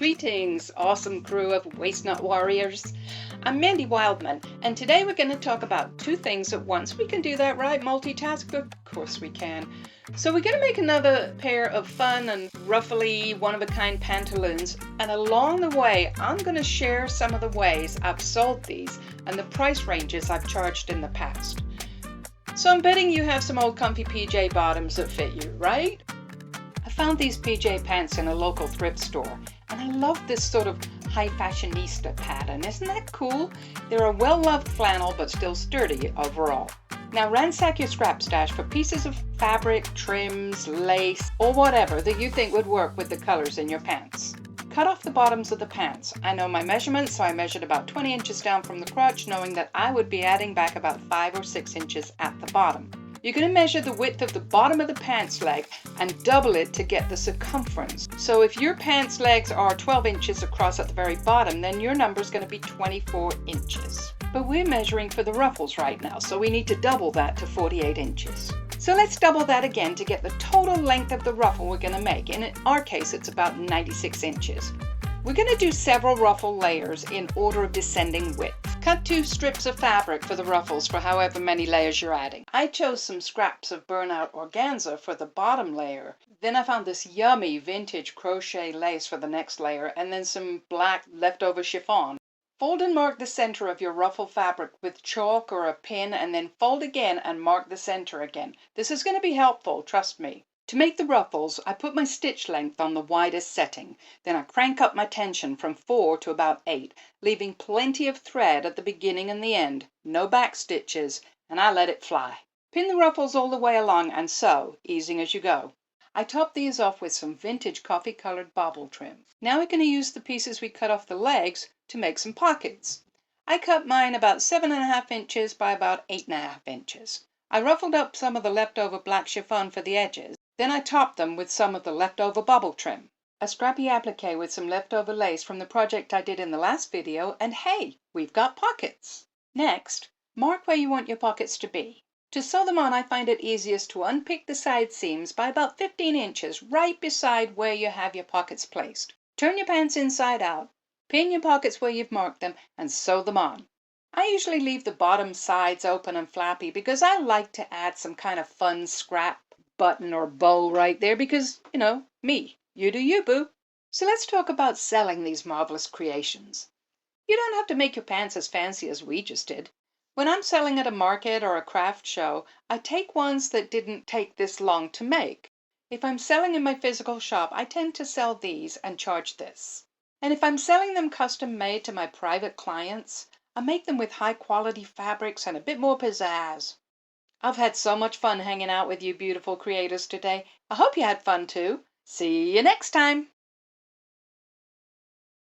Greetings, awesome crew of Waste Not Warriors. I'm Mandy Wildman, and today we're going to talk about two things at once. We can do that, right? Multitask? Of course we can. So we're going to make another pair of fun and ruffly, one-of-a-kind pantaloons, and along the way, I'm going to share some of the ways I've sold these and the price ranges I've charged in the past. So I'm betting you have some old comfy PJ bottoms that fit you, right? I found these PJ pants in a local thrift store, and I love this sort of high fashionista pattern. Isn't that cool? They're a well-loved flannel, but still sturdy overall. Now ransack your scrap stash for pieces of fabric, trims, lace, or whatever that you think would work with the colors in your pants. Cut off the bottoms of the pants. I know my measurements, so I measured about 20 inches down from the crotch, knowing that I would be adding back about 5 or 6 inches at the bottom. You're going to measure the width of the bottom of the pants leg and double it to get the circumference. So if your pants legs are 12 inches across at the very bottom, then your number is going to be 24 inches. But we're measuring for the ruffles right now, so we need to double that to 48 inches. So let's double that again to get the total length of the ruffle we're going to make. In our case, it's about 96 inches. We're going to do several ruffle layers in order of descending width. Cut 2 strips of fabric for the ruffles for however many layers you're adding. I chose some scraps of burnout organza for the bottom layer. Then I found this yummy vintage crochet lace for the next layer, and then some black leftover chiffon. Fold and mark the center of your ruffle fabric with chalk or a pin, and then fold again and mark the center again. This is going to be helpful, trust me. To make the ruffles, I put my stitch length on the widest setting. Then I crank up my tension from 4 to about 8, leaving plenty of thread at the beginning and the end, no back stitches, and I let it fly. Pin the ruffles all the way along and sew, easing as you go. I top these off with some vintage coffee-colored bobble trim. Now we're going to use the pieces we cut off the legs to make some pockets. I cut mine about 7.5 inches by about 8.5 inches. I ruffled up some of the leftover black chiffon for the edges. Then I topped them with some of the leftover bubble trim. A scrappy applique with some leftover lace from the project I did in the last video, and hey, we've got pockets! Next, mark where you want your pockets to be. To sew them on, I find it easiest to unpick the side seams by about 15 inches right beside where you have your pockets placed. Turn your pants inside out, pin your pockets where you've marked them, and sew them on. I usually leave the bottom sides open and flappy because I like to add some kind of fun scrap button or bow right there because, you know, me. You do you, boo. So let's talk about selling these marvelous creations. You don't have to make your pants as fancy as we just did. When I'm selling at a market or a craft show, I take ones that didn't take this long to make. If I'm selling in my physical shop, I tend to sell these and charge this. And if I'm selling them custom made to my private clients, I make them with high quality fabrics and a bit more pizzazz. I've had so much fun hanging out with you beautiful creators today. I hope you had fun too. See you next time.